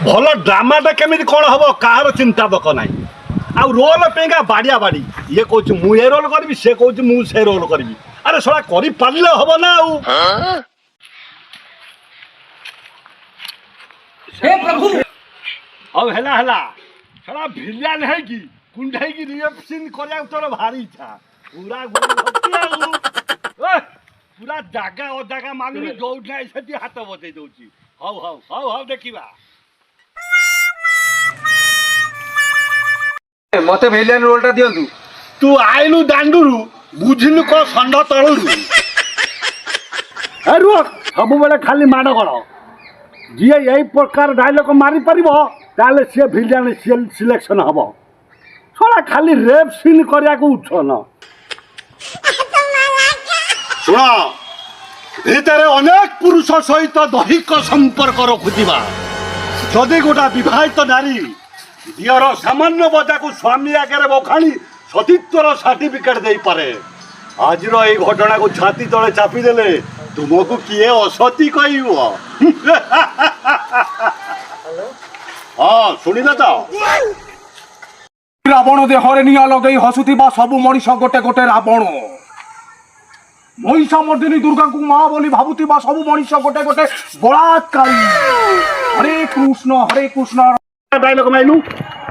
ଭଲ ଡ୍ରାମାଟା କେମିତି କ'ଣ ହବ କାହାର ଚିନ୍ତା ଦକ ନାହିଁ। ଆଉ ରୋଲ ପାଇଁକା ବାଡ଼ିଆ ବାଡ଼ି ଇଏ କହୁଛି ମୁଁ ଏ ରୋଲ କରିବି, ସେ କହୁଛି ମୁଁ ସେ ରୋଲ କରିବି। ଆରେ ଶଳା କରିପାରିଲେ ହବ ନା ଆଉ। हे प्रभु ହଉ ହେଲା ହେଲା ଶଳା ଭିଲିଆନ ହେଇକି କୁଣ୍ଢେଇକି ରିଏକ୍ସନ୍ କରିବାକୁ ତୋର ଭାରି ଇଚ୍ଛା। ପୁରା ଗୁଳି ଭର୍ତ୍ତି ଆଉ। ପୁରା ଜାଗା ଅଜାଗା ମାନୁନି, ଯୋଉଠି ନାହିଁ ସେଠି ହାତ ବଜେଇ ଦଉଛି। ହଉ ହଉ ହଉ ହଉ ଦେଖିବା। मते भेलियन रोलटा दियंतु। ତୁ ଆଇଲୁ ଦାଣ୍ଡୁରୁ ବୁଝିଲୁ କଣ ଷଣ୍ଢ ତଳୁରୁ। ଏ ରୁହ, ସବୁବେଳେ ଖାଲି ମାଡ଼ କର। ଯିଏ ଏଇ ପ୍ରକାର ଡାଇଲଗ ମାରିପାରିବ ତାହେଲେ ସିଏ ଭିଲିଆନ ସିଲେକ୍ସନ ହବ। ଶଳା ଖାଲି ରେପ୍ ସିନ୍ କରିବାକୁ ଉଠନ। ଶୁଣ, ଭିତରେ ଅନେକ ପୁରୁଷ ସହିତ ଦୈହିକ ସମ୍ପର୍କ ରଖୁଥିବା ଯଦି ଗୋଟା ବିବାହିତ ନାରୀ ଝିଅର ସାମାନ୍ୟ ବଜାକୁ ସ୍ୱାମୀ ଆଗରେ ବଖାଣି ସତୀତ୍ୱର ସାର୍ଟିଫିକେଟ୍ ଦେଇପାରେ, ଆଜିର ଏଇ ଘଟଣାକୁ ଛାତି ତଳେ ଚାପିଦେଲେ ତୁମକୁ କିଏ ଅସତୀ କହିବ? ହଁ ଶୁଣିଲ ତ? रावण देहरे निया लगे हसुथिबा सबु मनीष गोटे गोटे रावण। महिषामर्दिनी दुर्गा को माँ बोली भावुथिबा सबु मनीष गोटे गोटे बलात्कारी। हरे कृष्ण डायलॉग माइलू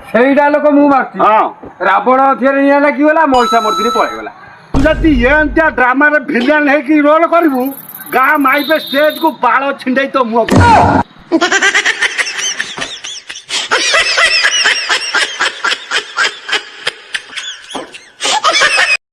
सेई डायलॉग मु मारती। हाँ रावण अथिरे निया लागिगला महिषामर्दिनी पळेगला। तू जदि एंतिया ड्रामा रे विलेन है कि रोल करिवु गाँ माइबे स्टेज को बाल छिंडई तो मुह